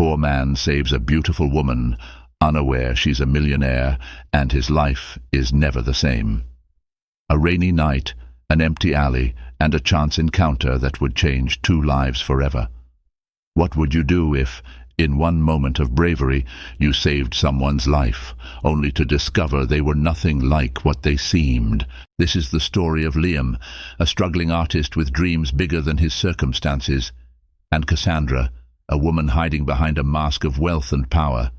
poor man saves a beautiful woman, unaware she's a millionaire, and his life is never the same. A rainy night, an empty alley, and a chance encounter that would change two lives forever. What would you do if, in one moment of bravery, you saved someone's life, only to discover they were nothing like what they seemed? This is the story of Liam, a struggling artist with dreams bigger than his circumstances, and Cassandra, a woman hiding behind a mask of wealth and power.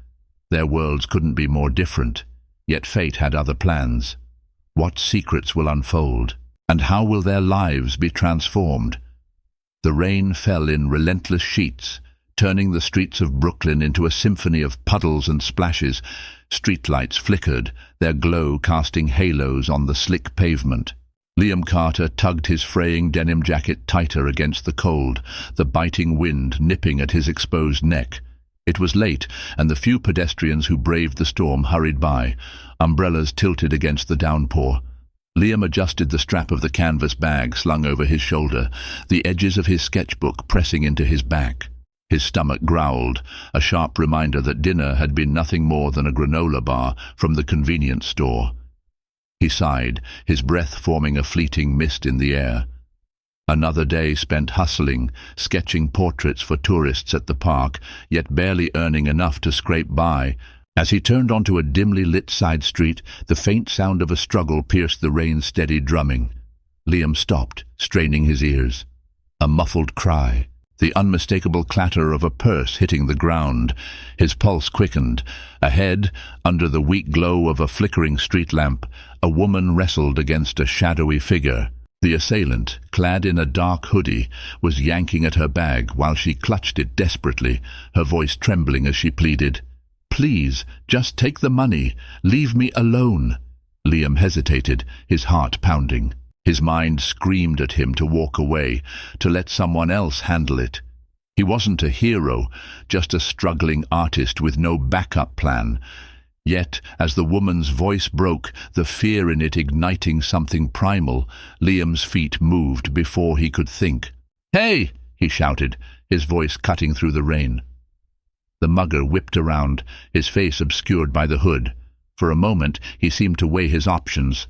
Their worlds couldn't be more different, yet fate had other plans. What secrets will unfold, and how will their lives be transformed? The rain fell in relentless sheets, turning the streets of Brooklyn into a symphony of puddles and splashes. Streetlights flickered, their glow casting halos on the slick pavement. Liam Carter tugged his fraying denim jacket tighter against the cold, the biting wind nipping at his exposed neck. It was late, and the few pedestrians who braved the storm hurried by, umbrellas tilted against the downpour. Liam adjusted the strap of the canvas bag slung over his shoulder, the edges of his sketchbook pressing into his back. His stomach growled, a sharp reminder that dinner had been nothing more than a granola bar from the convenience store. He sighed, his breath forming a fleeting mist in the air. Another day spent hustling, sketching portraits for tourists at the park, yet barely earning enough to scrape by. As he turned onto a dimly lit side street, the faint sound of a struggle pierced the rain's steady drumming. Liam stopped, straining his ears. A muffled cry, the unmistakable clatter of a purse hitting the ground. His pulse quickened. Ahead, under the weak glow of a flickering street lamp, a woman wrestled against a shadowy figure. The assailant, clad in a dark hoodie, was yanking at her bag while she clutched it desperately, her voice trembling as she pleaded, "Please, just take the money. Leave me alone." Liam hesitated, his heart pounding. His mind screamed at him to walk away, to let someone else handle it. He wasn't a hero, just a struggling artist with no backup plan. Yet, as the woman's voice broke, the fear in it igniting something primal, Liam's feet moved before he could think. "Hey!" he shouted, his voice cutting through the rain. The mugger whipped around, his face obscured by the hood. For a moment, he seemed to weigh his options.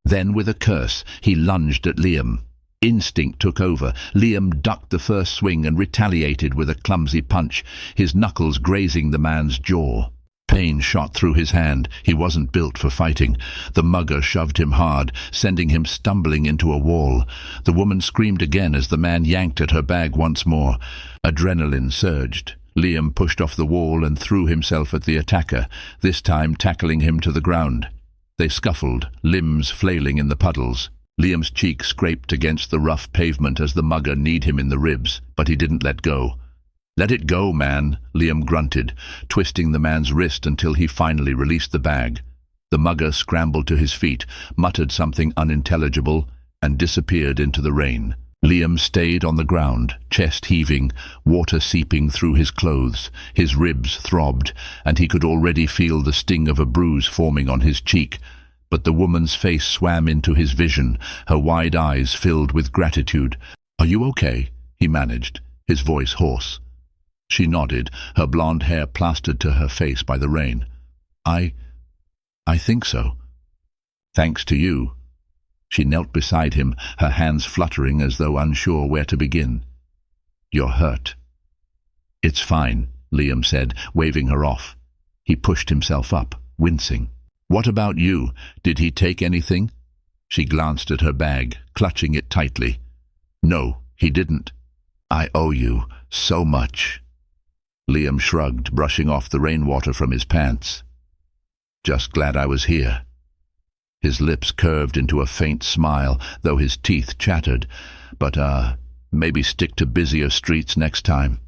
Then, with a curse, he lunged at Liam. Instinct took over. Liam ducked the first swing and retaliated with a clumsy punch, his knuckles grazing the man's jaw. Pain shot through his hand. He wasn't built for fighting. The mugger shoved him hard, sending him stumbling into a wall. The woman screamed again as the man yanked at her bag once more. Adrenaline surged. Liam pushed off the wall and threw himself at the attacker, this time tackling him to the ground. They scuffled, limbs flailing in the puddles. Liam's cheek scraped against the rough pavement as the mugger kneed him in the ribs, but he didn't let go. "Let it go, man," Liam grunted, twisting the man's wrist until he finally released the bag. The mugger scrambled to his feet, muttered something unintelligible, and disappeared into the rain. Liam stayed on the ground, chest heaving, water seeping through his clothes. His ribs throbbed, and he could already feel the sting of a bruise forming on his cheek. But the woman's face swam into his vision, her wide eyes filled with gratitude. "Are you okay?" he managed, his voice hoarse. She nodded, her blonde hair plastered to her face by the rain. I think so. Thanks to you." She knelt beside him, her hands fluttering as though unsure where to begin. "You're hurt." "It's fine," Liam said, waving her off. He pushed himself up, wincing. "What about you? Did he take anything?" She glanced at her bag, clutching it tightly. "No, he didn't. I owe you so much." Liam shrugged, brushing off the rainwater from his pants. "Just glad I was here." His lips curved into a faint smile, though his teeth chattered. "But, maybe stick to busier streets next time."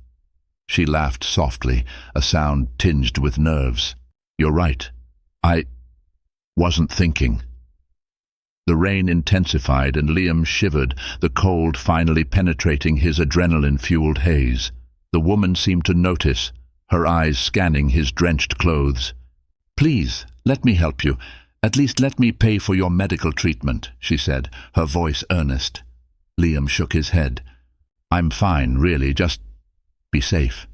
She laughed softly, a sound tinged with nerves. "You're right. I wasn't thinking." The rain intensified and Liam shivered, the cold finally penetrating his adrenaline-fueled haze. The woman seemed to notice, her eyes scanning his drenched clothes. "Please, let me help you. At least let me pay for your medical treatment," she said, her voice earnest. Liam shook his head. "I'm fine, really. Just be safe."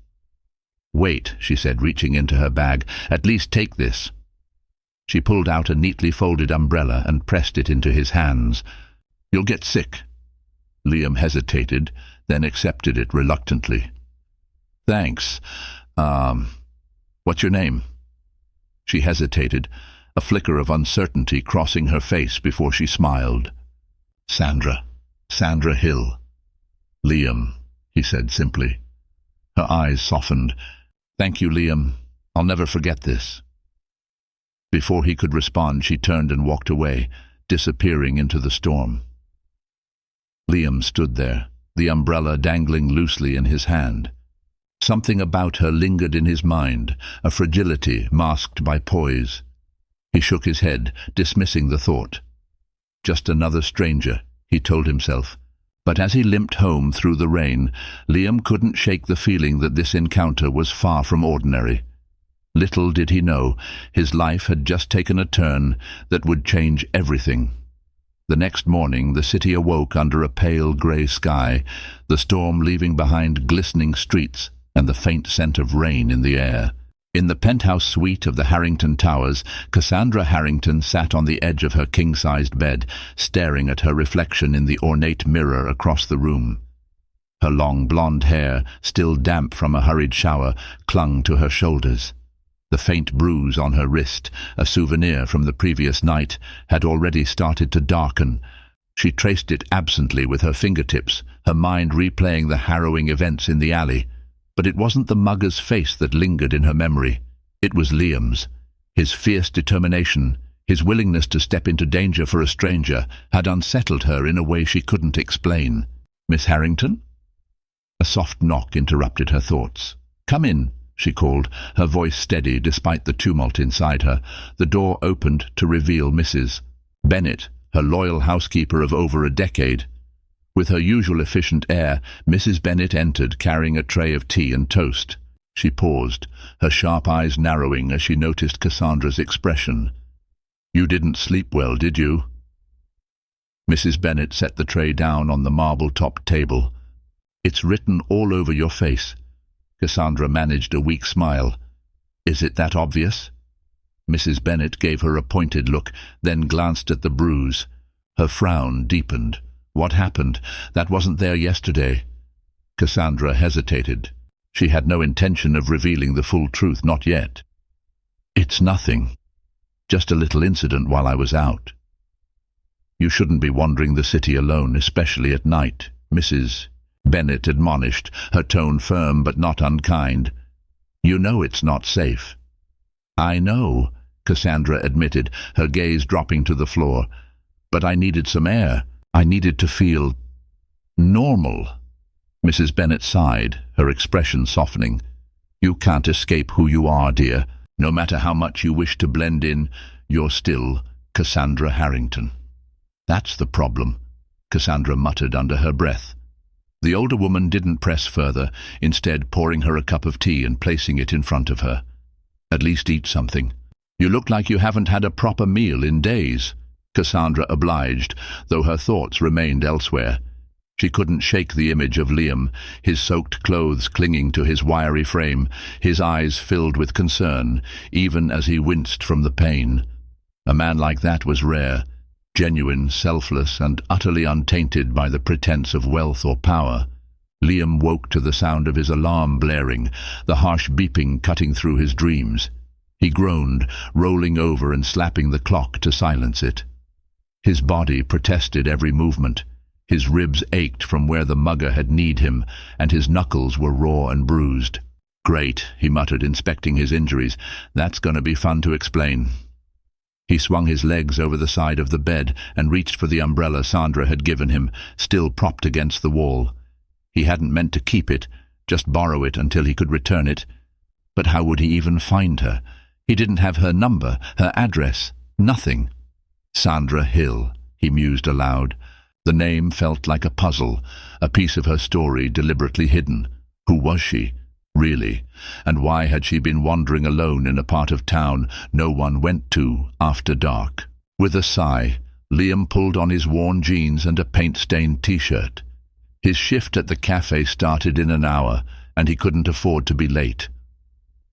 "Wait," she said, reaching into her bag. "At least take this." She pulled out a neatly folded umbrella and pressed it into his hands. "You'll get sick." Liam hesitated, then accepted it reluctantly. "Thanks. What's your name?" She hesitated, a flicker of uncertainty crossing her face before she smiled. Sandra Hill." "Liam," he said simply. Her eyes softened. "Thank you, Liam. I'll never forget this." Before he could respond, she turned and walked away, disappearing into the storm. Liam stood there, the umbrella dangling loosely in his hand. Something about her lingered in his mind, a fragility masked by poise. He shook his head, dismissing the thought. Just another stranger, he told himself. But as he limped home through the rain, Liam couldn't shake the feeling that this encounter was far from ordinary. Little did he know, his life had just taken a turn that would change everything. The next morning the city awoke under a pale grey sky, the storm leaving behind glistening streets and the faint scent of rain in the air. In the penthouse suite of the Harrington Towers, Cassandra Harrington sat on the edge of her king-sized bed, staring at her reflection in the ornate mirror across the room. Her long blonde hair, still damp from a hurried shower, clung to her shoulders. The faint bruise on her wrist, a souvenir from the previous night, had already started to darken. She traced it absently with her fingertips, her mind replaying the harrowing events in the alley. But it wasn't the mugger's face that lingered in her memory. It was Liam's. His fierce determination, his willingness to step into danger for a stranger, had unsettled her in a way she couldn't explain. "Miss Harrington?" A soft knock interrupted her thoughts. "Come in," she called, her voice steady despite the tumult inside her. The door opened to reveal Mrs. Bennet, her loyal housekeeper of over a decade. With her usual efficient air, Mrs. Bennet entered, carrying a tray of tea and toast. She paused, her sharp eyes narrowing as she noticed Cassandra's expression. "You didn't sleep well, did you?" Mrs. Bennet set the tray down on the marble-topped table. "It's written all over your face." Cassandra managed a weak smile. "Is it that obvious?" Mrs. Bennet gave her a pointed look, then glanced at the bruise. Her frown deepened. "What happened? That wasn't there yesterday." Cassandra hesitated. She had no intention of revealing the full truth, not yet. "It's nothing. Just a little incident while I was out." "You shouldn't be wandering the city alone, especially at night," Mrs. Bennet admonished, her tone firm but not unkind. "You know it's not safe." "I know," Cassandra admitted, her gaze dropping to the floor. "But I needed some air. I needed to feel normal." Mrs. Bennet sighed, her expression softening. "You can't escape who you are, dear. No matter how much you wish to blend in, you're still Cassandra Harrington." "That's the problem," Cassandra muttered under her breath. The older woman didn't press further, instead pouring her a cup of tea and placing it in front of her. "At least eat something. You look like you haven't had a proper meal in days." Cassandra obliged, though her thoughts remained elsewhere. She couldn't shake the image of Liam, his soaked clothes clinging to his wiry frame, his eyes filled with concern, even as he winced from the pain. A man like that was rare, genuine, selfless, and utterly untainted by the pretense of wealth or power. Liam woke to the sound of his alarm blaring, the harsh beeping cutting through his dreams. He groaned, rolling over and slapping the clock to silence it. His body protested every movement. His ribs ached from where the mugger had kneed him, and his knuckles were raw and bruised. "Great," he muttered, inspecting his injuries. "That's going to be fun to explain." He swung his legs over the side of the bed and reached for the umbrella Sandra had given him, still propped against the wall. He hadn't meant to keep it, just borrow it until he could return it. But how would he even find her? He didn't have her number, her address, nothing. Sandra Hill, he mused aloud. The name felt like a puzzle, a piece of her story deliberately hidden. Who was she, really? And why had she been wandering alone in a part of town no one went to after dark? With a sigh, Liam pulled on his worn jeans and a paint-stained t-shirt. His shift at the cafe started in an hour, and he couldn't afford to be late.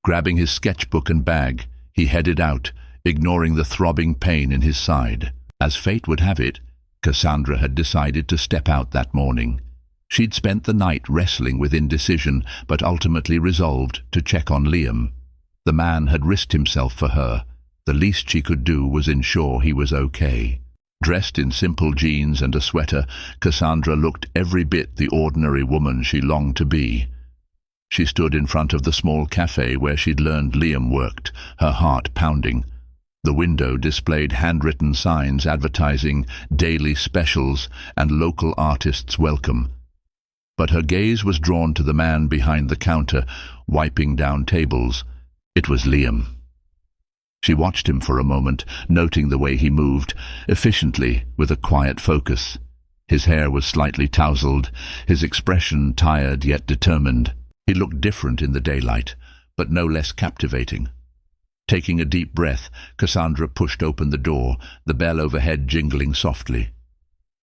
Grabbing his sketchbook and bag, he headed out, ignoring the throbbing pain in his side. As fate would have it, Cassandra had decided to step out that morning. She'd spent the night wrestling with indecision, but ultimately resolved to check on Liam. The man had risked himself for her. The least she could do was ensure he was okay. Dressed in simple jeans and a sweater, Cassandra looked every bit the ordinary woman she longed to be. She stood in front of the small cafe where she'd learned Liam worked, her heart pounding. The window displayed handwritten signs advertising daily specials and local artists' welcome. But her gaze was drawn to the man behind the counter, wiping down tables. It was Liam. She watched him for a moment, noting the way he moved, efficiently, with a quiet focus. His hair was slightly tousled, his expression tired yet determined. He looked different in the daylight, but no less captivating. Taking a deep breath, Cassandra pushed open the door, the bell overhead jingling softly.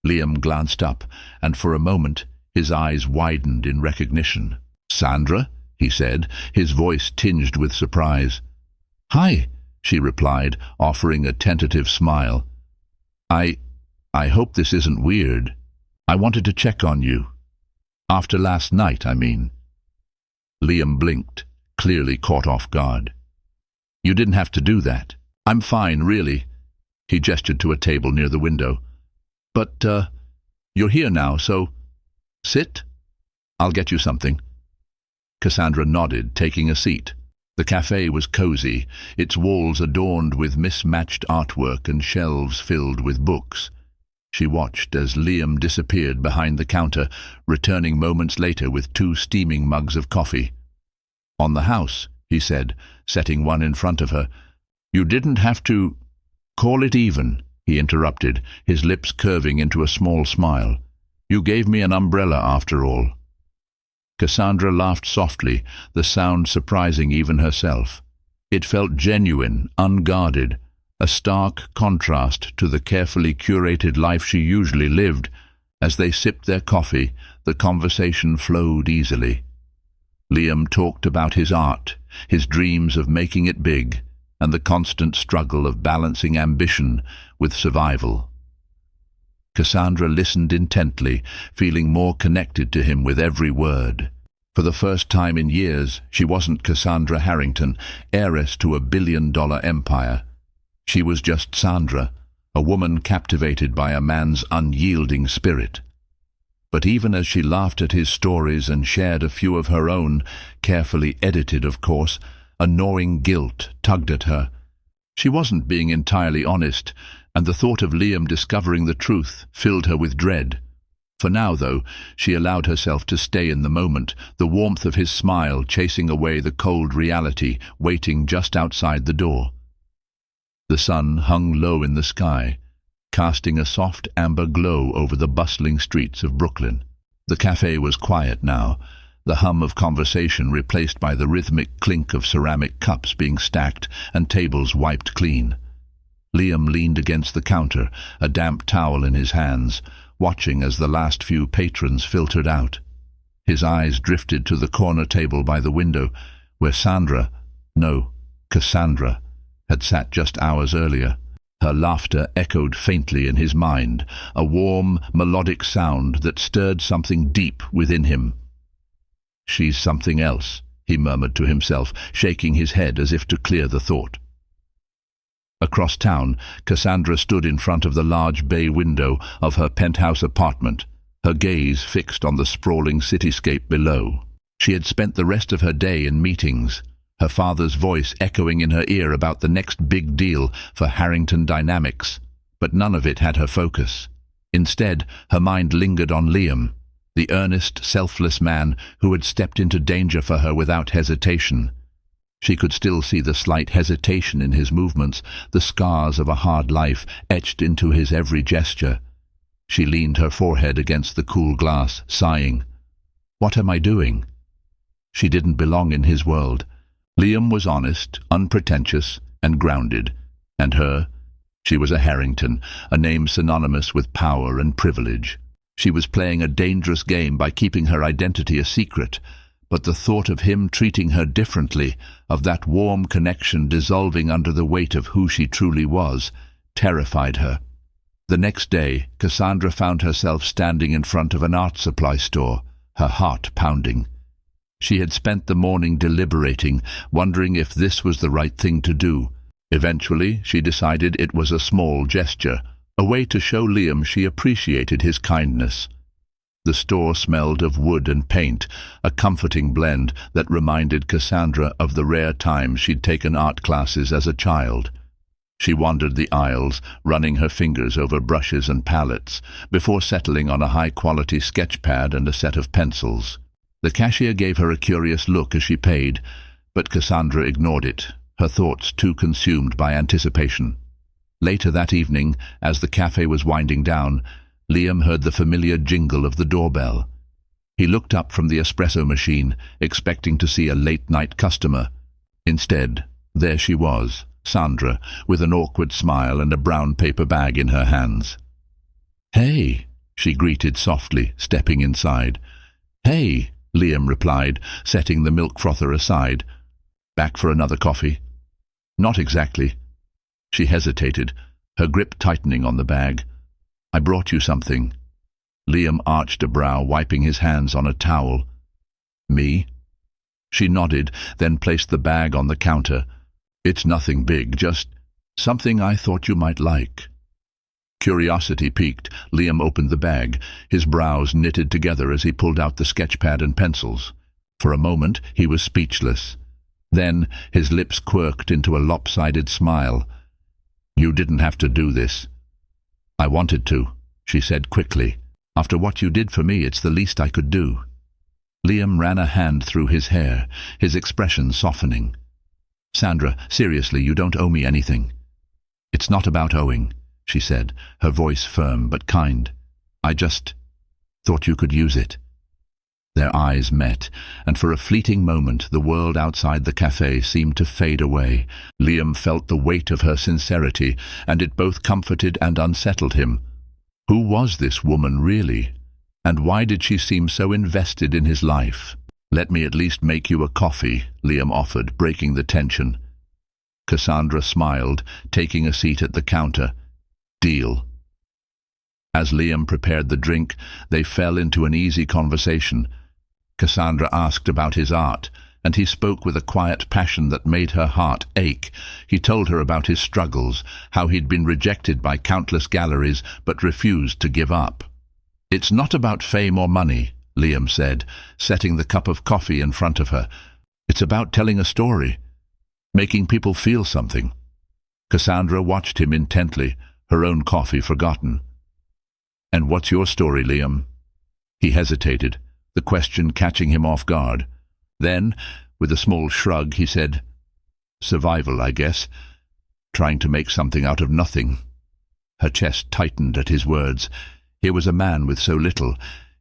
Liam glanced up, and for a moment his eyes widened in recognition. "Sandra?" he said, his voice tinged with surprise. "Hi," she replied, offering a tentative smile. I hope this isn't weird. I wanted to check on you. After last night, I mean." Liam blinked, clearly caught off guard. "You didn't have to do that. I'm fine, really." He gestured to a table near the window. "But, you're here now, so sit. I'll get you something." Cassandra nodded, taking a seat. The cafe was cozy, its walls adorned with mismatched artwork and shelves filled with books. She watched as Liam disappeared behind the counter, returning moments later with 2 steaming mugs of coffee. "On the house," he said, setting one in front of her. "You didn't have to—" "Call it even," he interrupted, his lips curving into a small smile. "You gave me an umbrella after all." Cassandra laughed softly, the sound surprising even herself. It felt genuine, unguarded, a stark contrast to the carefully curated life she usually lived. As they sipped their coffee, the conversation flowed easily. Liam talked about his art, his dreams of making it big, and the constant struggle of balancing ambition with survival. Cassandra listened intently, feeling more connected to him with every word. For the first time in years, she wasn't Cassandra Harrington, heiress to a billion-dollar empire. She was just Sandra, a woman captivated by a man's unyielding spirit. But even as she laughed at his stories and shared a few of her own, carefully edited of course, a gnawing guilt tugged at her. She wasn't being entirely honest, and the thought of Liam discovering the truth filled her with dread. For now, though, she allowed herself to stay in the moment, the warmth of his smile chasing away the cold reality waiting just outside the door. The sun hung low in the sky, casting a soft amber glow over the bustling streets of Brooklyn. The cafe was quiet now, the hum of conversation replaced by the rhythmic clink of ceramic cups being stacked and tables wiped clean. Liam leaned against the counter, a damp towel in his hands, watching as the last few patrons filtered out. His eyes drifted to the corner table by the window, where Cassandra, had sat just hours earlier. Her laughter echoed faintly in his mind, a warm, melodic sound that stirred something deep within him. "She's something else," he murmured to himself, shaking his head as if to clear the thought. Across town, Cassandra stood in front of the large bay window of her penthouse apartment, her gaze fixed on the sprawling cityscape below. She had spent the rest of her day in meetings, her father's voice echoing in her ear about the next big deal for Harrington Dynamics, but none of it had her focus. Instead, her mind lingered on Liam, the earnest, selfless man who had stepped into danger for her without hesitation. She could still see the slight hesitation in his movements, the scars of a hard life etched into his every gesture. She leaned her forehead against the cool glass, sighing. "What am I doing?" She didn't belong in his world. Liam was honest, unpretentious, and grounded, and she was a Harrington, a name synonymous with power and privilege. She was playing a dangerous game by keeping her identity a secret, but the thought of him treating her differently, of that warm connection dissolving under the weight of who she truly was, terrified her. The next day, Cassandra found herself standing in front of an art supply store, her heart pounding. She had spent the morning deliberating, wondering if this was the right thing to do. Eventually, she decided it was a small gesture, a way to show Liam she appreciated his kindness. The store smelled of wood and paint, a comforting blend that reminded Cassandra of the rare times she'd taken art classes as a child. She wandered the aisles, running her fingers over brushes and palettes, before settling on a high-quality sketch pad and a set of pencils. The cashier gave her a curious look as she paid, but Cassandra ignored it, her thoughts too consumed by anticipation. Later that evening, as the cafe was winding down, Liam heard the familiar jingle of the doorbell. He looked up from the espresso machine, expecting to see a late-night customer. Instead, there she was, Sandra, with an awkward smile and a brown paper bag in her hands. "Hey," she greeted softly, stepping inside. "Hey," Liam replied, setting the milk frother aside. "Back for another coffee?" "Not exactly." She hesitated, her grip tightening on the bag. "I brought you something." Liam arched a brow, wiping his hands on a towel. "Me?" She nodded, then placed the bag on the counter. "It's nothing big, just something I thought you might like." Curiosity piqued, Liam opened the bag, his brows knitted together as he pulled out the sketchpad and pencils. For a moment, he was speechless. Then his lips quirked into a lopsided smile. "You didn't have to do this." "I wanted to," she said quickly. "After what you did for me, it's the least I could do." Liam ran a hand through his hair, his expression softening. "Sandra, seriously, you don't owe me anything." "It's not about owing," she said, her voice firm but kind. "I just thought you could use it." Their eyes met, and for a fleeting moment the world outside the cafe seemed to fade away. Liam felt the weight of her sincerity, and it both comforted and unsettled him. Who was this woman really? And why did she seem so invested in his life? "Let me at least make you a coffee," Liam offered, breaking the tension. Cassandra smiled, taking a seat at the counter. "Deal." As Liam prepared the drink, they fell into an easy conversation. Cassandra asked about his art, and he spoke with a quiet passion that made her heart ache. He told her about his struggles, how he'd been rejected by countless galleries but refused to give up. "It's not about fame or money," Liam said, setting the cup of coffee in front of her. "It's about telling a story, making people feel something." Cassandra watched him intently, her own coffee forgotten. "And what's your story, Liam?" He hesitated, the question catching him off guard. Then, with a small shrug, he said, "Survival, I guess. Trying to make something out of nothing." Her chest tightened at his words. Here was a man with so little,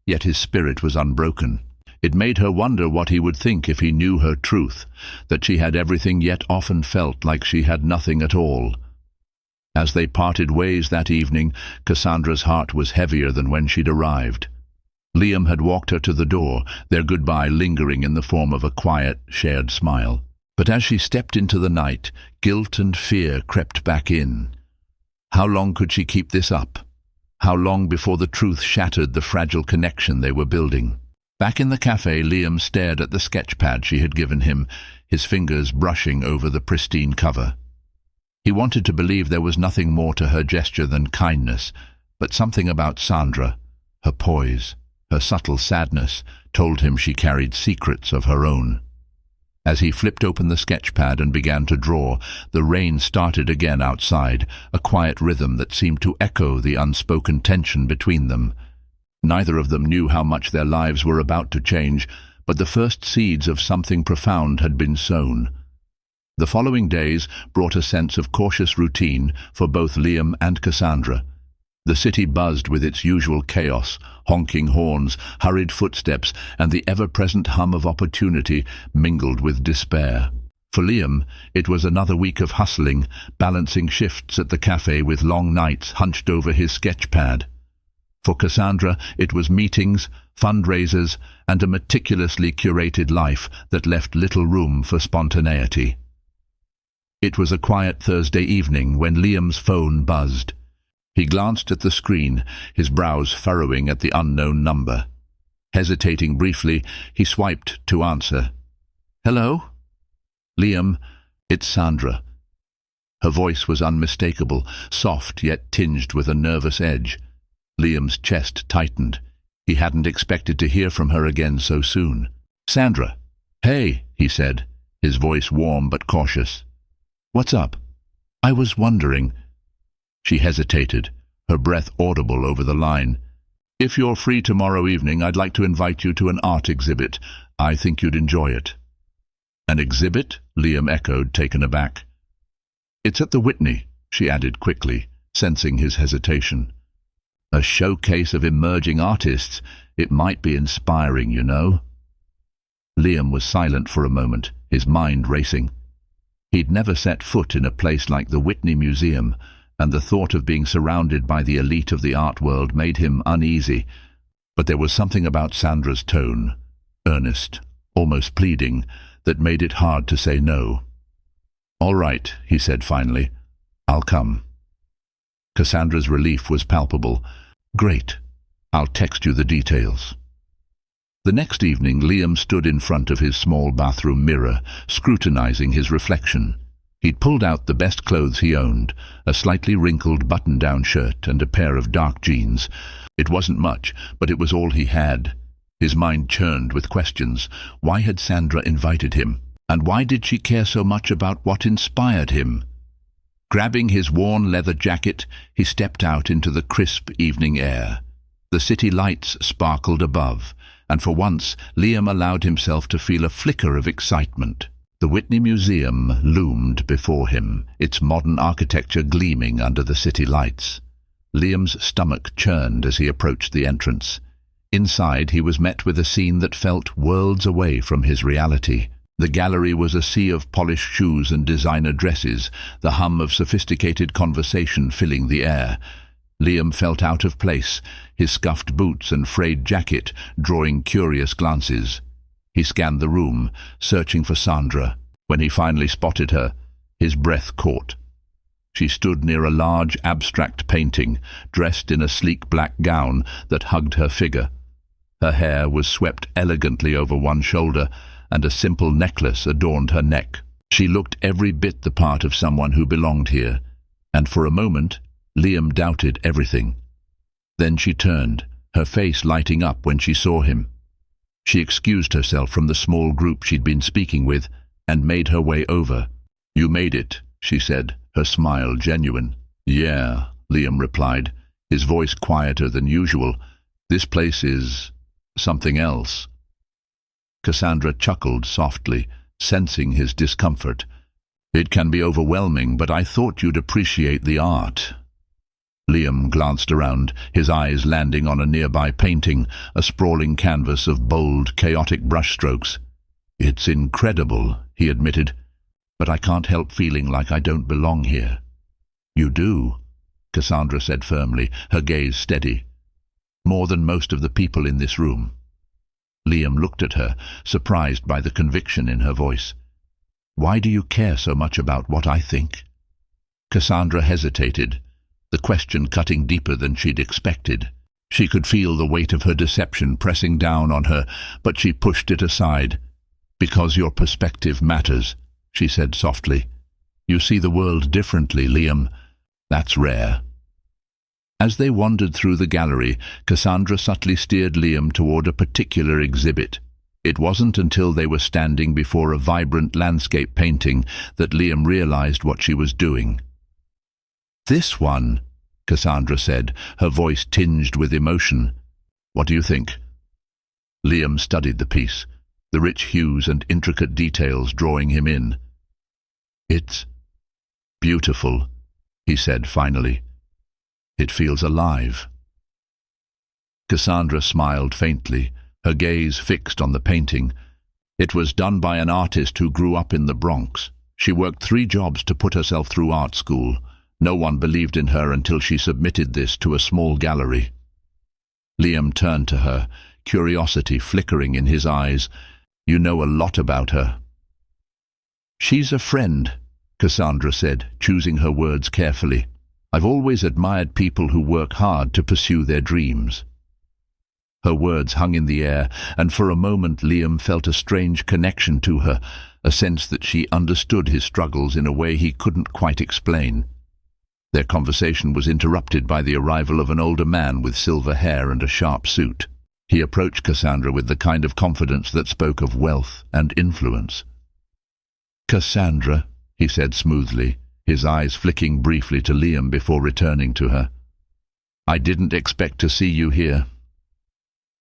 yet his spirit was unbroken. It made her wonder what he would think if he knew her truth, that she had everything yet often felt like she had nothing at all. As they parted ways that evening, Cassandra's heart was heavier than when she'd arrived. Liam had walked her to the door, their goodbye lingering in the form of a quiet, shared smile. But as she stepped into the night, guilt and fear crept back in. How long could she keep this up? How long before the truth shattered the fragile connection they were building? Back in the cafe, Liam stared at the sketch pad she had given him, his fingers brushing over the pristine cover. He wanted to believe there was nothing more to her gesture than kindness, but something about Sandra, her poise, her subtle sadness, told him she carried secrets of her own. As he flipped open the sketch pad and began to draw, the rain started again outside, a quiet rhythm that seemed to echo the unspoken tension between them. Neither of them knew how much their lives were about to change, but the first seeds of something profound had been sown. The following days brought a sense of cautious routine for both Liam and Cassandra. The city buzzed with its usual chaos, honking horns, hurried footsteps, and the ever-present hum of opportunity mingled with despair. For Liam, it was another week of hustling, balancing shifts at the cafe with long nights hunched over his sketch pad. For Cassandra, it was meetings, fundraisers, and a meticulously curated life that left little room for spontaneity. It was a quiet Thursday evening when Liam's phone buzzed. He glanced at the screen, his brows furrowing at the unknown number. Hesitating briefly, he swiped to answer. "Hello?" "Liam, it's Sandra." Her voice was unmistakable, soft yet tinged with a nervous edge. Liam's chest tightened. He hadn't expected to hear from her again so soon. "Sandra." "Hey," he said, his voice warm but cautious. "What's up?" "I was wondering." She hesitated, her breath audible over the line. "If you're free tomorrow evening, I'd like to invite you to an art exhibit. I think you'd enjoy it." "An exhibit?" Liam echoed, taken aback. "It's at the Whitney," she added quickly, sensing his hesitation. "A showcase of emerging artists. It might be inspiring, you know." Liam was silent for a moment, his mind racing. He'd never set foot in a place like the Whitney Museum, and the thought of being surrounded by the elite of the art world made him uneasy. But there was something about Sandra's tone, earnest, almost pleading, that made it hard to say no. "All right," he said finally. "I'll come." Cassandra's relief was palpable. "Great. I'll text you the details." The next evening, Liam stood in front of his small bathroom mirror, scrutinizing his reflection. He'd pulled out the best clothes he owned, a slightly wrinkled button-down shirt and a pair of dark jeans. It wasn't much, but it was all he had. His mind churned with questions. Why had Sandra invited him? And why did she care so much about what inspired him? Grabbing his worn leather jacket, he stepped out into the crisp evening air. The city lights sparkled above, and for once Liam allowed himself to feel a flicker of excitement. The Whitney Museum loomed before him, its modern architecture gleaming under the city lights. Liam's stomach churned as he approached the entrance. Inside, he was met with a scene that felt worlds away from his reality. The gallery was a sea of polished shoes and designer dresses, the hum of sophisticated conversation filling the air. Liam felt out of place, his scuffed boots and frayed jacket drawing curious glances. He scanned the room, searching for Sandra. When he finally spotted her, his breath caught. She stood near a large abstract painting, dressed in a sleek black gown that hugged her figure. Her hair was swept elegantly over one shoulder, and a simple necklace adorned her neck. She looked every bit the part of someone who belonged here, and for a moment Liam doubted everything. Then she turned, her face lighting up when she saw him. She excused herself from the small group she'd been speaking with and made her way over. "You made it," she said, her smile genuine. "Yeah," Liam replied, his voice quieter than usual. "This place is something else." Cassandra chuckled softly, sensing his discomfort. "It can be overwhelming, but I thought you'd appreciate the art." Liam glanced around, his eyes landing on a nearby painting, a sprawling canvas of bold, chaotic brushstrokes. "It's incredible," he admitted, "but I can't help feeling like I don't belong here." "You do," Cassandra said firmly, her gaze steady. "More than most of the people in this room." Liam looked at her, surprised by the conviction in her voice. "Why do you care so much about what I think?" Cassandra hesitated, the question cutting deeper than she'd expected. She could feel the weight of her deception pressing down on her, but she pushed it aside. "Because your perspective matters," she said softly. "You see the world differently, Liam. That's rare." As they wandered through the gallery, Cassandra subtly steered Liam toward a particular exhibit. It wasn't until they were standing before a vibrant landscape painting that Liam realized what she was doing. "This one," Cassandra said, her voice tinged with emotion. "What do you think?" Liam studied the piece, the rich hues and intricate details drawing him in. "It's beautiful," he said finally. "It feels alive." Cassandra smiled faintly, her gaze fixed on the painting. It was done by an artist who grew up in the Bronx. She worked 3 jobs to put herself through art school. No one believed in her until she submitted this to a small gallery. Liam turned to her, curiosity flickering in his eyes. "You know a lot about her." "She's a friend," Cassandra said, choosing her words carefully. "I've always admired people who work hard to pursue their dreams." Her words hung in the air, and for a moment Liam felt a strange connection to her, a sense that she understood his struggles in a way he couldn't quite explain. Their conversation was interrupted by the arrival of an older man with silver hair and a sharp suit. He approached Cassandra with the kind of confidence that spoke of wealth and influence. "Cassandra," he said smoothly, his eyes flicking briefly to Liam before returning to her. "I didn't expect to see you here."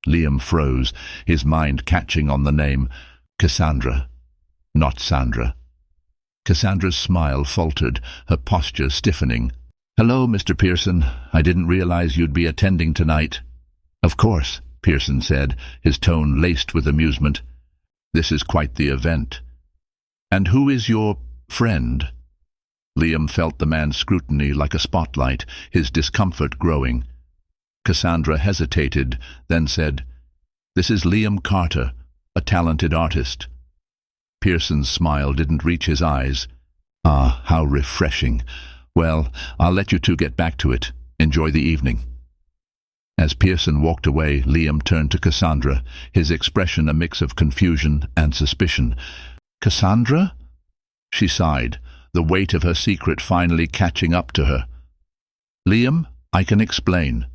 Liam froze, his mind catching on the name Cassandra, not Sandra. Cassandra's smile faltered, her posture stiffening. "Hello, Mr. Pearson. I didn't realize you'd be attending tonight." "Of course," Pearson said, his tone laced with amusement. "This is quite the event." "And who is your friend?" Liam felt the man's scrutiny like a spotlight, his discomfort growing. Cassandra hesitated, then said, "This is Liam Carter, a talented artist." Pearson's smile didn't reach his eyes. "Ah, how refreshing. Well, I'll let you two get back to it. Enjoy the evening." As Pearson walked away, Liam turned to Cassandra, his expression a mix of confusion and suspicion. "Cassandra?" She sighed, the weight of her secret finally catching up to her. "Liam, I can explain."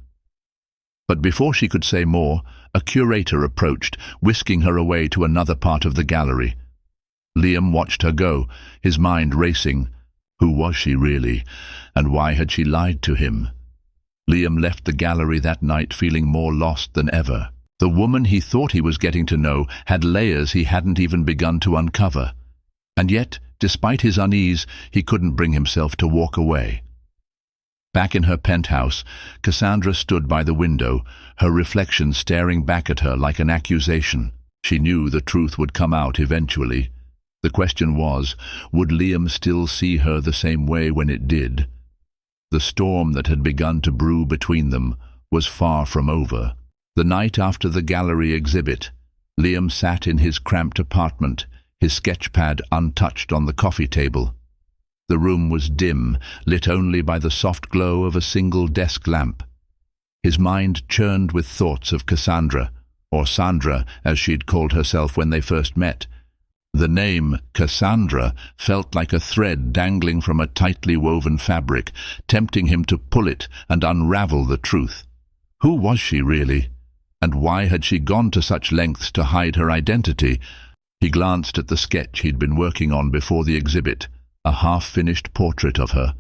But before she could say more, a curator approached, whisking her away to another part of the gallery. Liam watched her go, his mind racing. Who was she really, and why had she lied to him? Liam left the gallery that night feeling more lost than ever. The woman he thought he was getting to know had layers he hadn't even begun to uncover. And yet, despite his unease, he couldn't bring himself to walk away. Back in her penthouse, Cassandra stood by the window, her reflection staring back at her like an accusation. She knew the truth would come out eventually. The question was, would Liam still see her the same way when it did? The storm that had begun to brew between them was far from over. The night after the gallery exhibit, Liam sat in his cramped apartment, his sketchpad untouched on the coffee table. The room was dim, lit only by the soft glow of a single desk lamp. His mind churned with thoughts of Cassandra, or Sandra as she'd called herself when they first met. The name Cassandra felt like a thread dangling from a tightly woven fabric, tempting him to pull it and unravel the truth. Who was she really? And why had she gone to such lengths to hide her identity? He glanced at the sketch he'd been working on before the exhibit, a half-finished portrait of her.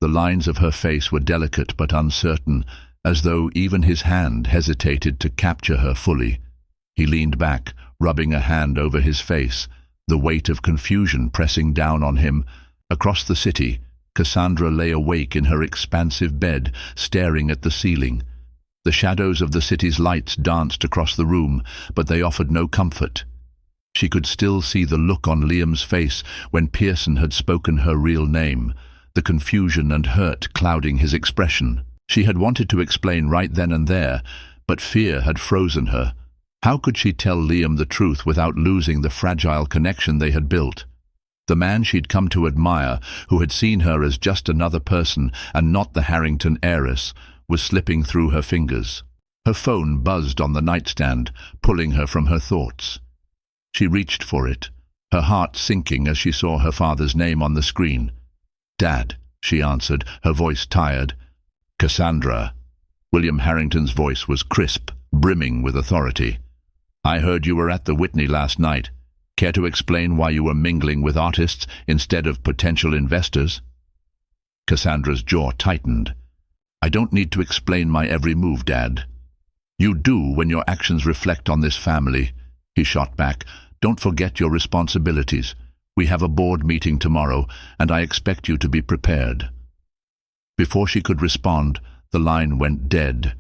The lines of her face were delicate but uncertain, as though even his hand hesitated to capture her fully. He leaned back, rubbing a hand over his face, the weight of confusion pressing down on him. Across the city, Cassandra lay awake in her expansive bed, staring at the ceiling. The shadows of the city's lights danced across the room, but they offered no comfort. She could still see the look on Liam's face when Pearson had spoken her real name, the confusion and hurt clouding his expression. She had wanted to explain right then and there, but fear had frozen her. How could she tell Liam the truth without losing the fragile connection they had built? The man she'd come to admire, who had seen her as just another person and not the Harrington heiress, was slipping through her fingers. Her phone buzzed on the nightstand, pulling her from her thoughts. She reached for it, her heart sinking as she saw her father's name on the screen. "Dad," she answered, her voice tired. "Cassandra." William Harrington's voice was crisp, brimming with authority. "I heard you were at the Whitney last night. Care to explain why you were mingling with artists instead of potential investors?" Cassandra's jaw tightened. "I don't need to explain my every move, Dad." "You do when your actions reflect on this family," he shot back. "Don't forget your responsibilities. We have a board meeting tomorrow, and I expect you to be prepared." Before she could respond, the line went dead.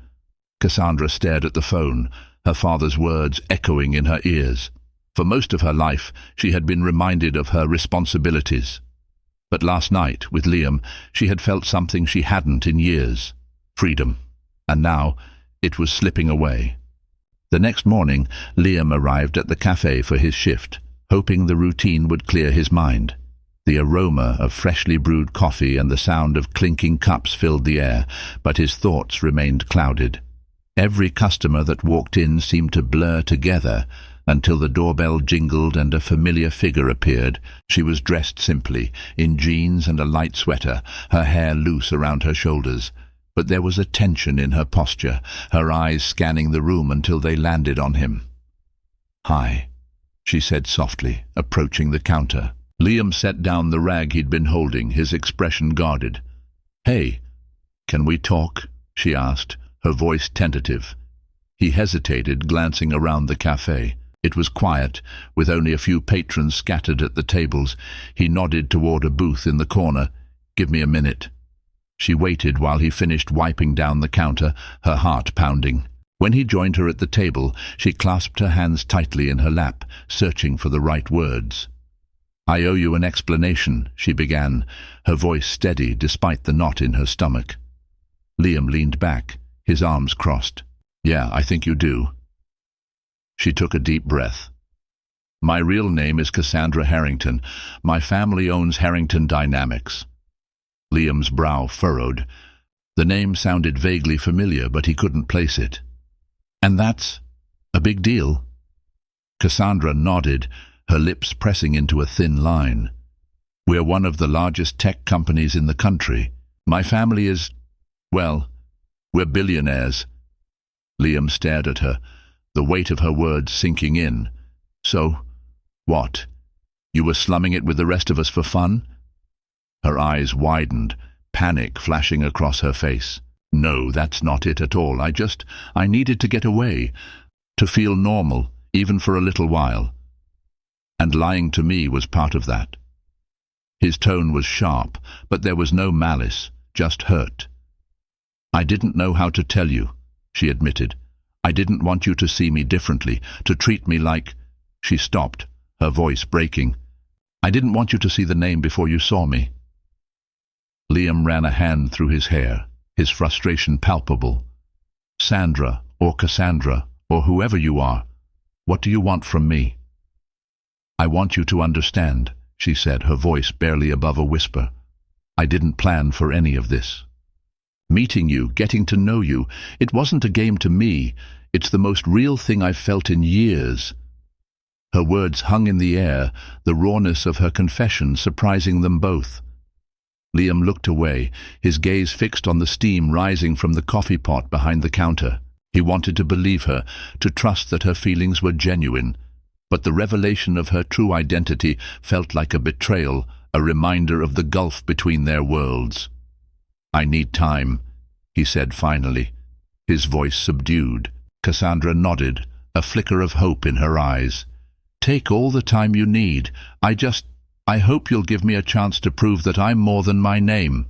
Cassandra stared at the phone, her father's words echoing in her ears. For most of her life, she had been reminded of her responsibilities. But last night, with Liam, she had felt something she hadn't in years: freedom. And now, It was slipping away. The next morning, Liam arrived at the cafe for his shift, hoping the routine would clear his mind. The aroma of freshly brewed coffee and the sound of clinking cups filled the air, but his thoughts remained clouded. Every customer that walked in seemed to blur together until the doorbell jingled and a familiar figure appeared. She was dressed simply, in jeans and a light sweater, her hair loose around her shoulders. But there was a tension in her posture, her eyes scanning the room until they landed on him. "Hi," she said softly, approaching the counter. Liam set down the rag he'd been holding, his expression guarded. "Hey, can we talk?" she asked, her voice tentative. He hesitated, glancing around the cafe. It was quiet, with only a few patrons scattered at the tables. He nodded toward a booth in the corner. "Give me a minute." She waited while he finished wiping down the counter, her heart pounding. When he joined her at the table, she clasped her hands tightly in her lap, searching for the right words. "I owe you an explanation," she began, her voice steady despite the knot in her stomach. Liam leaned back, his arms crossed. "Yeah, I think you do." She took a deep breath. "My real name is Cassandra Harrington. My family owns Harrington Dynamics." Liam's brow furrowed. The name sounded vaguely familiar, but he couldn't place it. "And that's a big deal?" Cassandra nodded, her lips pressing into a thin line. "We're one of the largest tech companies in the country. My family is, well, we're billionaires." Liam stared at her, the weight of her words sinking in. "So, what? You were slumming it with the rest of us for fun?" Her eyes widened, panic flashing across her face. "No, that's not it at all. I needed to get away, to feel normal, even for a little while. And lying to me was part of that." His tone was sharp, but there was no malice, just hurt. "I didn't know how to tell you," she admitted. "I didn't want you to see me differently, to treat me like—" She stopped, her voice breaking. "I didn't want you to see the name before you saw me." Liam ran a hand through his hair, his frustration palpable. "Sandra, or Cassandra, or whoever you are, what do you want from me?" "I want you to understand," she said, her voice barely above a whisper. "I didn't plan for any of this. Meeting you, getting to know you, it wasn't a game to me. It's the most real thing I've felt in years." Her words hung in the air, the rawness of her confession surprising them both. Liam looked away, his gaze fixed on the steam rising from the coffee pot behind the counter. He wanted to believe her, to trust that her feelings were genuine. But the revelation of her true identity felt like a betrayal, a reminder of the gulf between their worlds. "I need time," he said finally, his voice subdued. Cassandra nodded, a flicker of hope in her eyes. "Take all the time you need. I hope you'll give me a chance to prove that I'm more than my name."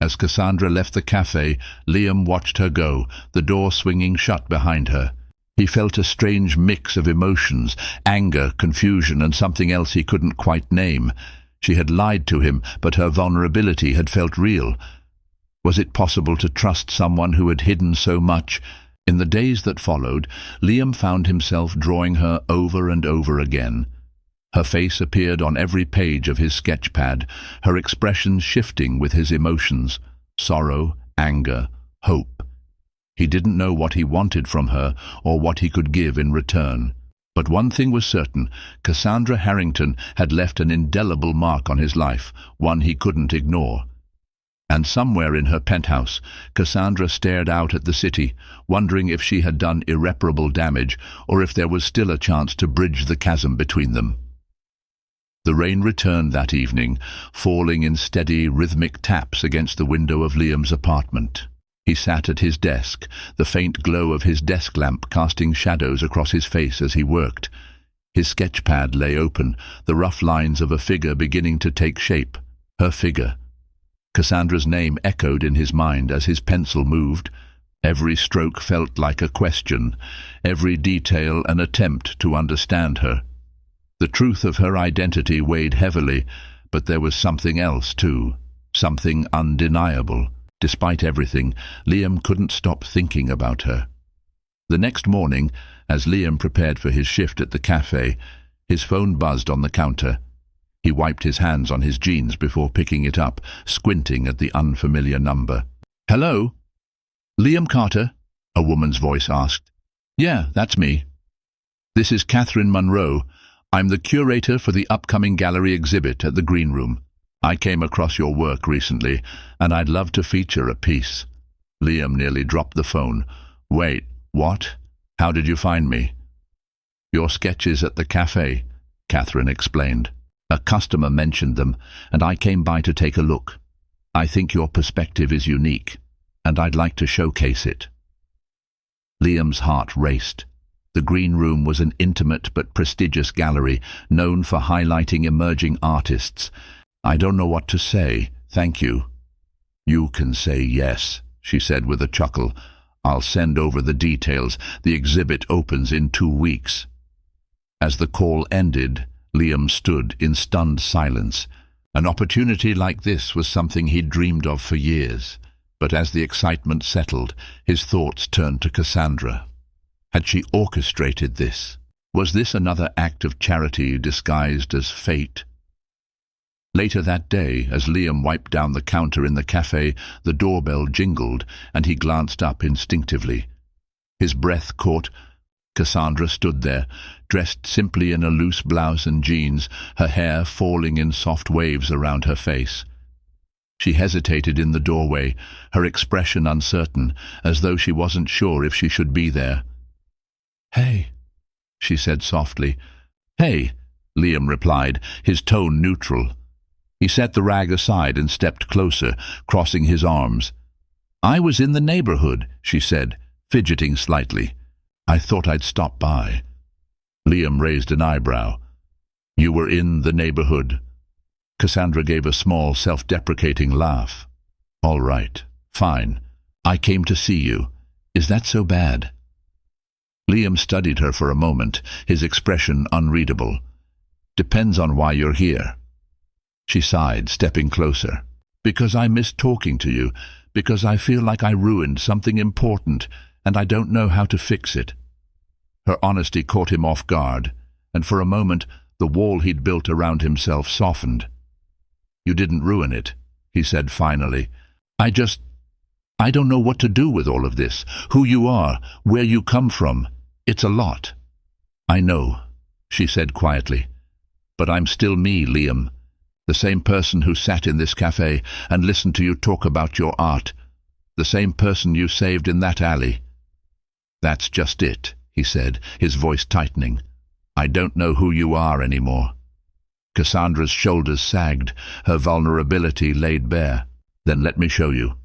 As Cassandra left the cafe, Liam watched her go, the door swinging shut behind her. He felt a strange mix of emotions, anger, confusion, and something else he couldn't quite name. She had lied to him, but her vulnerability had felt real. Was it possible to trust someone who had hidden so much? In the days that followed, Liam found himself drawing her over and over again. Her face appeared on every page of his sketchpad, her expressions shifting with his emotions, sorrow, anger, hope. He didn't know what he wanted from her or what he could give in return. But one thing was certain, Cassandra Harrington had left an indelible mark on his life, one he couldn't ignore. And somewhere in her penthouse, Cassandra stared out at the city, wondering if she had done irreparable damage or if there was still a chance to bridge the chasm between them. The rain returned that evening, falling in steady, rhythmic taps against the window of Liam's apartment. He sat at his desk, the faint glow of his desk lamp casting shadows across his face as he worked. His sketchpad lay open, the rough lines of a figure beginning to take shape. Her figure. Cassandra's name echoed in his mind as his pencil moved. Every stroke felt like a question, every detail an attempt to understand her. The truth of her identity weighed heavily, but there was something else too, something undeniable. Despite everything, Liam couldn't stop thinking about her. The next morning, as Liam prepared for his shift at the cafe, his phone buzzed on the counter. He wiped his hands on his jeans before picking it up, squinting at the unfamiliar number. "Hello? Liam Carter?" a woman's voice asked. "Yeah, that's me. This is Catherine Monroe. I'm the curator for the upcoming gallery exhibit at the Green Room. I came across your work recently, and I'd love to feature a piece." Liam nearly dropped the phone. "Wait, what? How did you find me?" "Your sketches at the cafe," Catherine explained. "A customer mentioned them, and I came by to take a look. I think your perspective is unique, and I'd like to showcase it." Liam's heart raced. The Green Room was an intimate but prestigious gallery, known for highlighting emerging artists. "I don't know what to say, thank you." "You can say yes," she said with a chuckle. "I'll send over the details. The exhibit opens in 2 weeks." As the call ended, Liam stood in stunned silence. An opportunity like this was something he'd dreamed of for years. But as the excitement settled, his thoughts turned to Cassandra. Had she orchestrated this? Was this another act of charity disguised as fate? Later that day, as Liam wiped down the counter in the cafe, the doorbell jingled, and he glanced up instinctively. His breath caught. Cassandra stood there, dressed simply in a loose blouse and jeans, her hair falling in soft waves around her face. She hesitated in the doorway, her expression uncertain, as though she wasn't sure if she should be there. "Hey," she said softly. "Hey," Liam replied, his tone neutral. He set the rag aside and stepped closer, crossing his arms. "I was in the neighborhood," she said, fidgeting slightly. "I thought I'd stop by." Liam raised an eyebrow. "You were in the neighborhood?" Cassandra gave a small, self-deprecating laugh. "All right, fine. I came to see you. Is that so bad?" Liam studied her for a moment, his expression unreadable. "Depends on why you're here." She sighed, stepping closer. "Because I miss talking to you, because I feel like I ruined something important, and I don't know how to fix it." Her honesty caught him off guard, and for a moment the wall he'd built around himself softened. "You didn't ruin it," he said finally. I don't know what to do with all of this. Who you are, where you come from. It's a lot." "I know," she said quietly. "But I'm still me, Liam. The same person who sat in this cafe and listened to you talk about your art. The same person you saved in that alley." "That's just it," he said, his voice tightening. "I don't know who you are anymore." Cassandra's shoulders sagged, her vulnerability laid bare. "Then let me show you."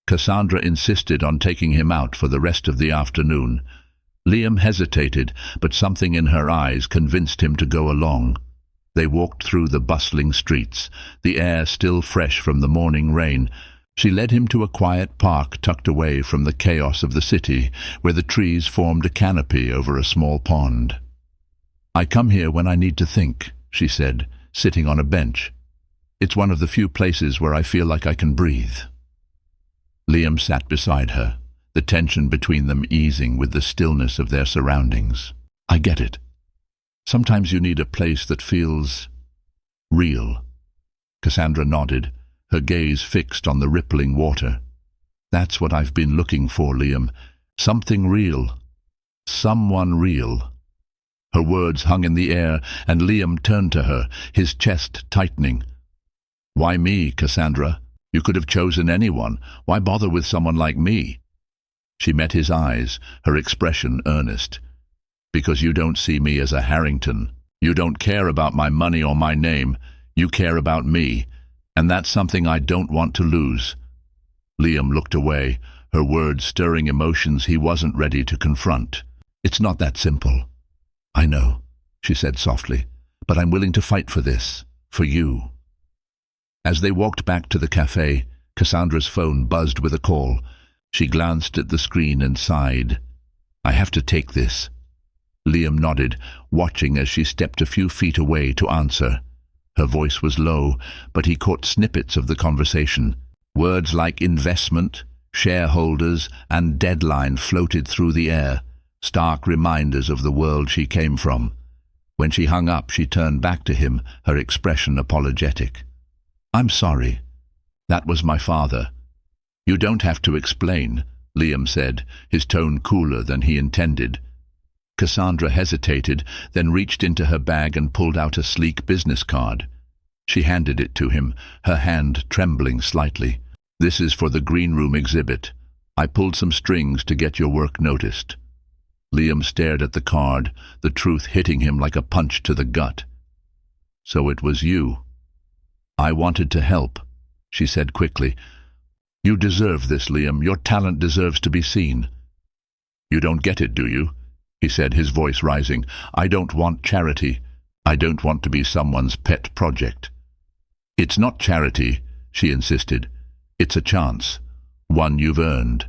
Cassandra insisted on taking him out for the rest of the afternoon. Liam hesitated, but something in her eyes convinced him to go along. They walked through the bustling streets, the air still fresh from the morning rain. She led him to a quiet park tucked away from the chaos of the city, where the trees formed a canopy over a small pond. "I come here when I need to think," she said, sitting on a bench. "It's one of the few places where I feel like I can breathe." Liam sat beside her, the tension between them easing with the stillness of their surroundings. "I get it. Sometimes you need a place that feels real." Cassandra nodded, her gaze fixed on the rippling water. "That's what I've been looking for, Liam. Something real. Someone real." Her words hung in the air, and Liam turned to her, his chest tightening. "Why me, Cassandra? You could have chosen anyone. Why bother with someone like me?" She met his eyes, her expression earnest. "Because you don't see me as a Harrington. You don't care about my money or my name. You care about me, and that's something I don't want to lose." Liam looked away, her words stirring emotions he wasn't ready to confront. "It's not that simple." "I know," she said softly, "but I'm willing to fight for this, for you." As they walked back to the cafe, Cassandra's phone buzzed with a call. She glanced at the screen and sighed. "I have to take this." Liam nodded, watching as she stepped a few feet away to answer. Her voice was low, but he caught snippets of the conversation. Words like investment, shareholders, and deadline floated through the air, stark reminders of the world she came from. When she hung up, she turned back to him, her expression apologetic. "I'm sorry. That was my father." "You don't have to explain," Liam said, his tone cooler than he intended. Cassandra hesitated, then reached into her bag and pulled out a sleek business card. She handed it to him, her hand trembling slightly. "This is for the green room exhibit. I pulled some strings to get your work noticed." Liam stared at the card, the truth hitting him like a punch to the gut. "So it was you." "I wanted to help," she said quickly. "You deserve this, Liam. Your talent deserves to be seen." "You don't get it, do you?" he said, his voice rising. "I don't want charity. I don't want to be someone's pet project." "It's not charity," she insisted. "It's a chance, one you've earned."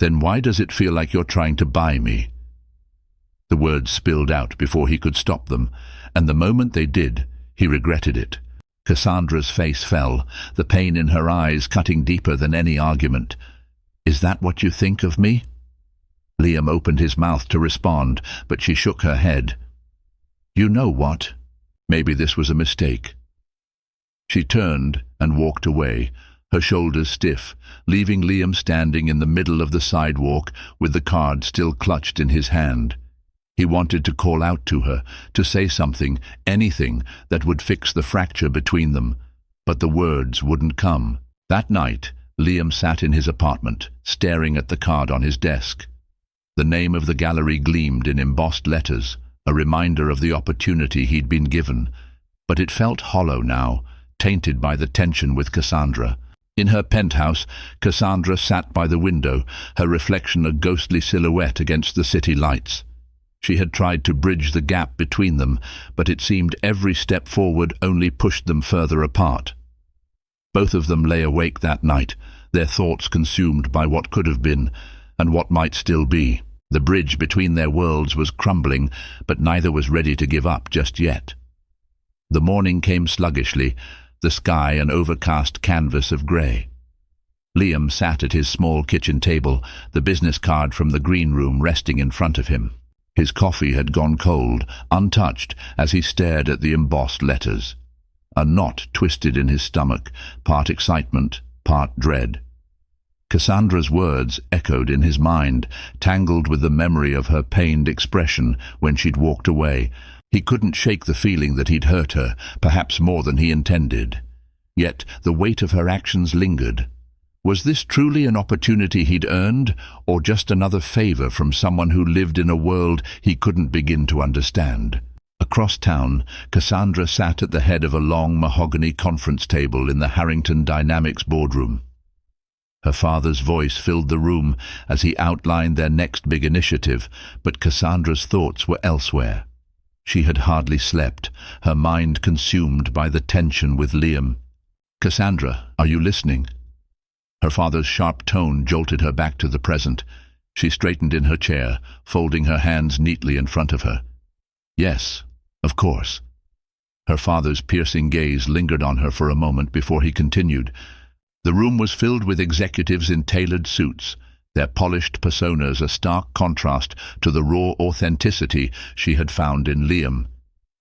"Then why does it feel like you're trying to buy me?" The words spilled out before he could stop them, and the moment they did, he regretted it. Cassandra's face fell, the pain in her eyes cutting deeper than any argument. "Is that what you think of me?" Liam opened his mouth to respond, but she shook her head. "You know what? Maybe this was a mistake." She turned and walked away, her shoulders stiff, leaving Liam standing in the middle of the sidewalk with the card still clutched in his hand. He wanted to call out to her, to say something, anything that would fix the fracture between them, but the words wouldn't come. That night, Liam sat in his apartment, staring at the card on his desk. The name of the gallery gleamed in embossed letters, a reminder of the opportunity he'd been given, but it felt hollow now, tainted by the tension with Cassandra. In her penthouse, Cassandra sat by the window, her reflection a ghostly silhouette against the city lights. She had tried to bridge the gap between them, but it seemed every step forward only pushed them further apart. Both of them lay awake that night, their thoughts consumed by what could have been, and what might still be. The bridge between their worlds was crumbling, but neither was ready to give up just yet. The morning came sluggishly, the sky an overcast canvas of grey. Liam sat at his small kitchen table, the business card from the green room resting in front of him. His coffee had gone cold, untouched, as he stared at the embossed letters. A knot twisted in his stomach, part excitement, part dread. Cassandra's words echoed in his mind, tangled with the memory of her pained expression when she'd walked away. He couldn't shake the feeling that he'd hurt her, perhaps more than he intended. Yet the weight of her actions lingered. Was this truly an opportunity he'd earned, or just another favor from someone who lived in a world he couldn't begin to understand? Across town, Cassandra sat at the head of a long mahogany conference table in the Harrington Dynamics boardroom. Her father's voice filled the room as he outlined their next big initiative, but Cassandra's thoughts were elsewhere. She had hardly slept, her mind consumed by the tension with Liam. "Cassandra, are you listening?" Her father's sharp tone jolted her back to the present. She straightened in her chair, folding her hands neatly in front of her. "Yes, of course." Her father's piercing gaze lingered on her for a moment before he continued. The room was filled with executives in tailored suits, their polished personas a stark contrast to the raw authenticity she had found in Liam.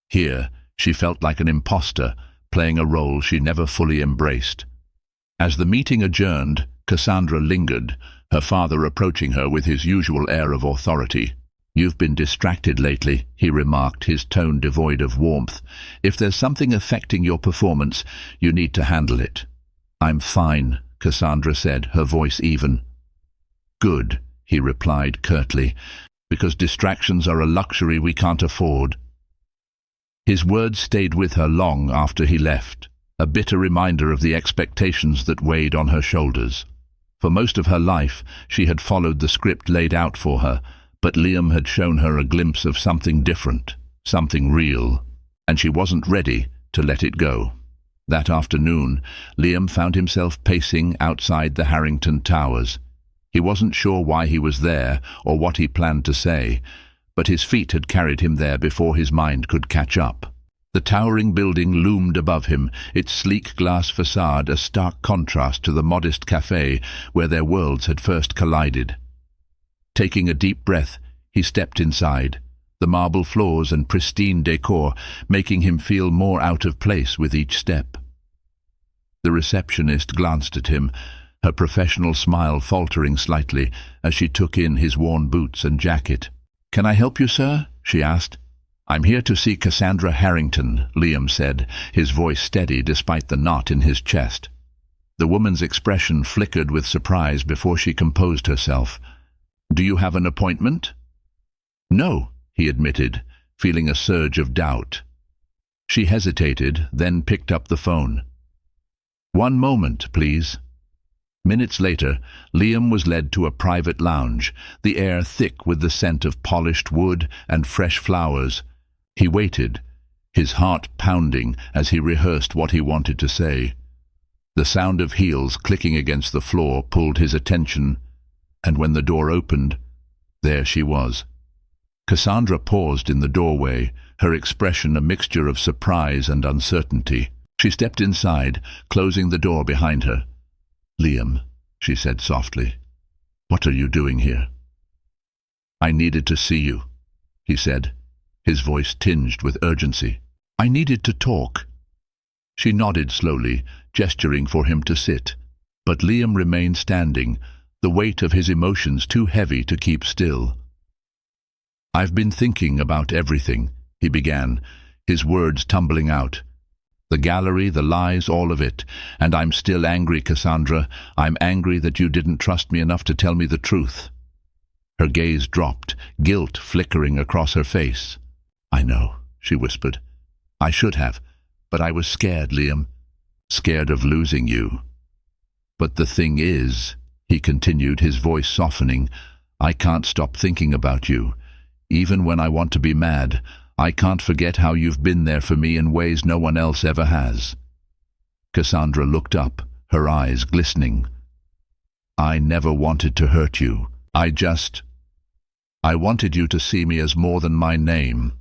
Here, she felt like an imposter, playing a role she never fully embraced. As the meeting adjourned, Cassandra lingered, her father approaching her with his usual air of authority. "You've been distracted lately," he remarked, his tone devoid of warmth. "If there's something affecting your performance, you need to handle it." "I'm fine," Cassandra said, her voice even. "Good," he replied curtly, "because distractions are a luxury we can't afford." His words stayed with her long after he left, a bitter reminder of the expectations that weighed on her shoulders. For most of her life, she had followed the script laid out for her, but Liam had shown her a glimpse of something different, something real, and she wasn't ready to let it go. That afternoon, Liam found himself pacing outside the Harrington Towers. He wasn't sure why he was there or what he planned to say, but his feet had carried him there before his mind could catch up. The towering building loomed above him, its sleek glass facade a stark contrast to the modest café where their worlds had first collided. Taking a deep breath, he stepped inside, the marble floors and pristine decor making him feel more out of place with each step. The receptionist glanced at him, her professional smile faltering slightly as she took in his worn boots and jacket. "Can I help you, sir?" she asked. "I'm here to see Cassandra Harrington," Liam said, his voice steady despite the knot in his chest. The woman's expression flickered with surprise before she composed herself. "Do you have an appointment?" "No," he admitted, feeling a surge of doubt. She hesitated, then picked up the phone. "One moment, please." Minutes later, Liam was led to a private lounge, the air thick with the scent of polished wood and fresh flowers. He waited, his heart pounding as he rehearsed what he wanted to say. The sound of heels clicking against the floor pulled his attention, and when the door opened, there she was. Cassandra paused in the doorway, her expression a mixture of surprise and uncertainty. She stepped inside, closing the door behind her. "Liam," she said softly, "what are you doing here?" "I needed to see you," he said, his voice tinged with urgency. "I needed to talk." She nodded slowly, gesturing for him to sit, but Liam remained standing, the weight of his emotions too heavy to keep still. "I've been thinking about everything," he began, his words tumbling out. "The gallery, the lies, all of it. And I'm still angry, Cassandra. I'm angry that you didn't trust me enough to tell me the truth." Her gaze dropped, guilt flickering across her face. "I know," she whispered. "I should have, but I was scared, Liam. Scared of losing you. But the thing is," he continued, his voice softening, "I can't stop thinking about you. Even when I want to be mad, I can't forget how you've been there for me in ways no one else ever has." Cassandra looked up, her eyes glistening. "I never wanted to hurt you. I wanted you to see me as more than my name."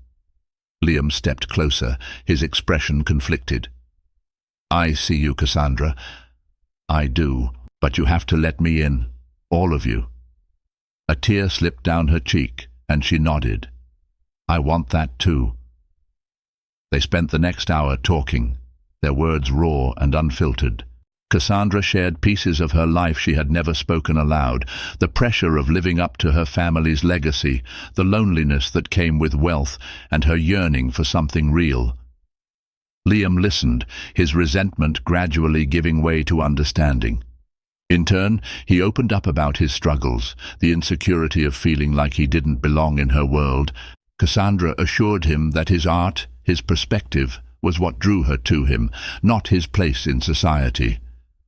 Liam stepped closer, his expression conflicted. "I see you, Cassandra. I do, but you have to let me in. All of you." A tear slipped down her cheek, and she nodded. "I want that too." They spent the next hour talking, their words raw and unfiltered. Cassandra shared pieces of her life she had never spoken aloud, the pressure of living up to her family's legacy, the loneliness that came with wealth, and her yearning for something real. Liam listened, his resentment gradually giving way to understanding. In turn, he opened up about his struggles, the insecurity of feeling like he didn't belong in her world. Cassandra assured him that his art, his perspective, was what drew her to him, not his place in society.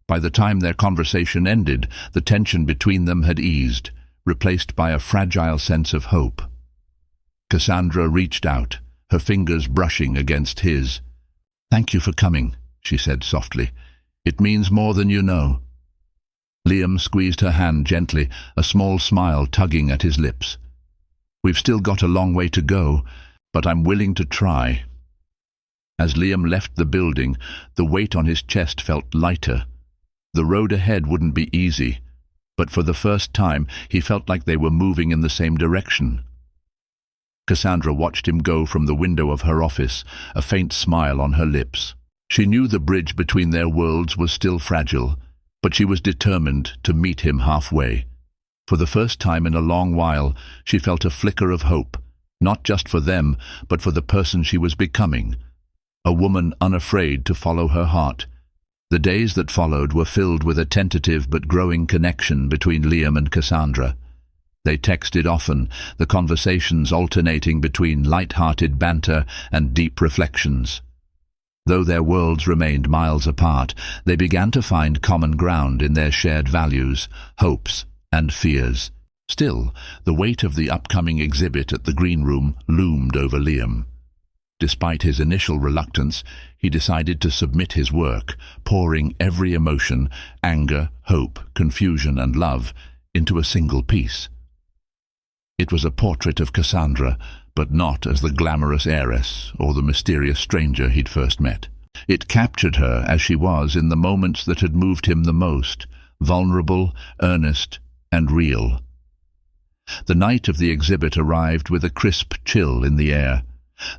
By the time their conversation ended, the tension between them had eased, replaced by a fragile sense of hope. Cassandra reached out, her fingers brushing against his. "Thank you for coming," she said softly. "It means more than you know." Liam squeezed her hand gently, a small smile tugging at his lips. "We've still got a long way to go, but I'm willing to try." As Liam left the building, the weight on his chest felt lighter. The road ahead wouldn't be easy, but for the first time he felt like they were moving in the same direction. Cassandra watched him go from the window of her office, a faint smile on her lips. She knew the bridge between their worlds was still fragile, but she was determined to meet him halfway. For the first time in a long while, she felt a flicker of hope, not just for them, but for the person she was becoming. A woman unafraid to follow her heart. The days that followed were filled with a tentative but growing connection between Liam and Cassandra. They texted often, the conversations alternating between light-hearted banter and deep reflections. Though their worlds remained miles apart, they began to find common ground in their shared values, hopes, and fears. Still, the weight of the upcoming exhibit at the Green Room loomed over Liam. Despite his initial reluctance, he decided to submit his work, pouring every emotion, anger, hope, confusion, and love, into a single piece. It was a portrait of Cassandra, but not as the glamorous heiress or the mysterious stranger he'd first met. It captured her as she was in the moments that had moved him the most, vulnerable, earnest, and real. The night of the exhibit arrived with a crisp chill in the air.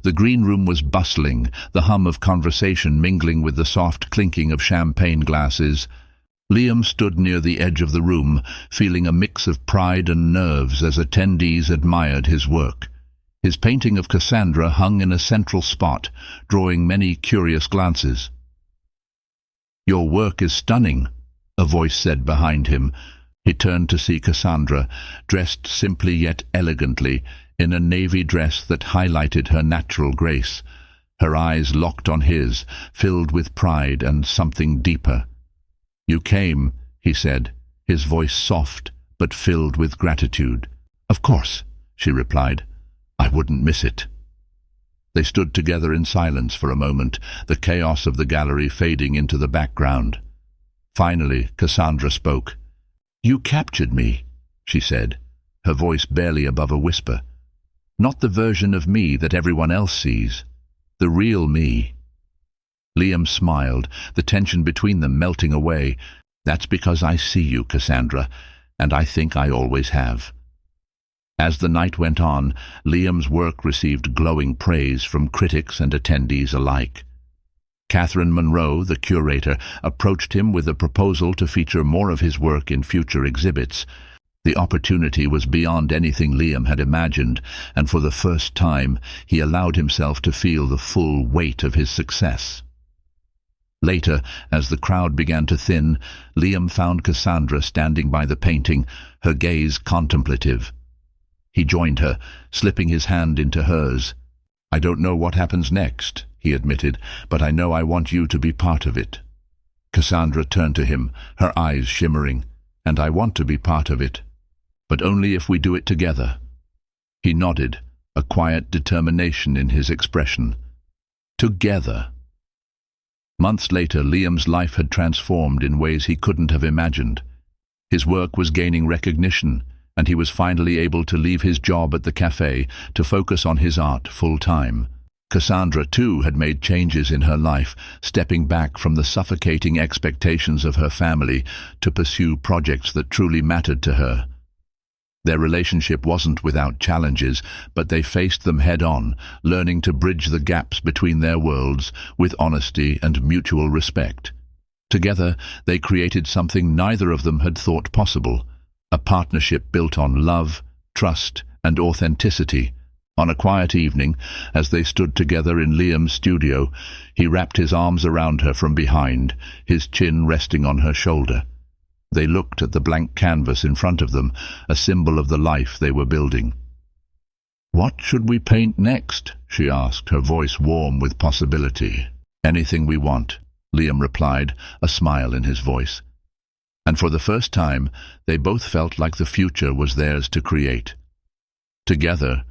The green room was bustling, the hum of conversation mingling with the soft clinking of champagne glasses. Liam stood near the edge of the room, feeling a mix of pride and nerves as attendees admired his work. His painting of Cassandra hung in a central spot, drawing many curious glances. "Your work is stunning," a voice said behind him. He turned to see Cassandra, dressed simply yet elegantly, in a navy dress that highlighted her natural grace. Her eyes locked on his, filled with pride and something deeper. "You came," he said, his voice soft but filled with gratitude. "Of course," she replied. "I wouldn't miss it." They stood together in silence for a moment, the chaos of the gallery fading into the background. Finally, Cassandra spoke. "You captured me," she said, her voice barely above a whisper. "Not the version of me that everyone else sees. The real me." Liam smiled, the tension between them melting away. "That's because I see you, Cassandra, and I think I always have." As the night went on, Liam's work received glowing praise from critics and attendees alike. Catherine Monroe, the curator, approached him with a proposal to feature more of his work in future exhibits. The opportunity was beyond anything Liam had imagined, and for the first time he allowed himself to feel the full weight of his success. Later, as the crowd began to thin, Liam found Cassandra standing by the painting, her gaze contemplative. He joined her, slipping his hand into hers. "I don't know what happens next," he admitted, "but I know I want you to be part of it." Cassandra turned to him, her eyes shimmering. "And I want to be part of it, but only if we do it together." He nodded, a quiet determination in his expression. Together. Months later, Liam's life had transformed in ways he couldn't have imagined. His work was gaining recognition, and he was finally able to leave his job at the cafe to focus on his art full-time. Cassandra, too, had made changes in her life, stepping back from the suffocating expectations of her family to pursue projects that truly mattered to her. Their relationship wasn't without challenges, but they faced them head-on, learning to bridge the gaps between their worlds with honesty and mutual respect. Together, they created something neither of them had thought possible, a partnership built on love, trust, and authenticity. On a quiet evening, as they stood together in Liam's studio, he wrapped his arms around her from behind, his chin resting on her shoulder. They looked at the blank canvas in front of them, a symbol of the life they were building. "What should we paint next?" she asked, her voice warm with possibility. "Anything we want," Liam replied, a smile in his voice. And for the first time, they both felt like the future was theirs to create. Together,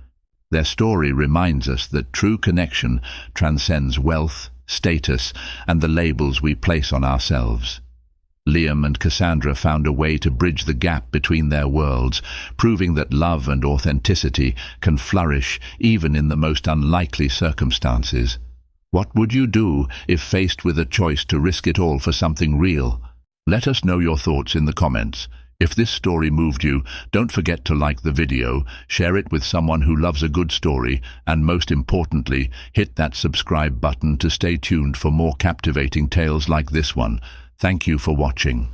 their story reminds us that true connection transcends wealth, status, and the labels we place on ourselves. Liam and Cassandra found a way to bridge the gap between their worlds, proving that love and authenticity can flourish even in the most unlikely circumstances. What would you do if faced with a choice to risk it all for something real? Let us know your thoughts in the comments. If this story moved you, don't forget to like the video, share it with someone who loves a good story, and most importantly, hit that subscribe button to stay tuned for more captivating tales like this one. Thank you for watching.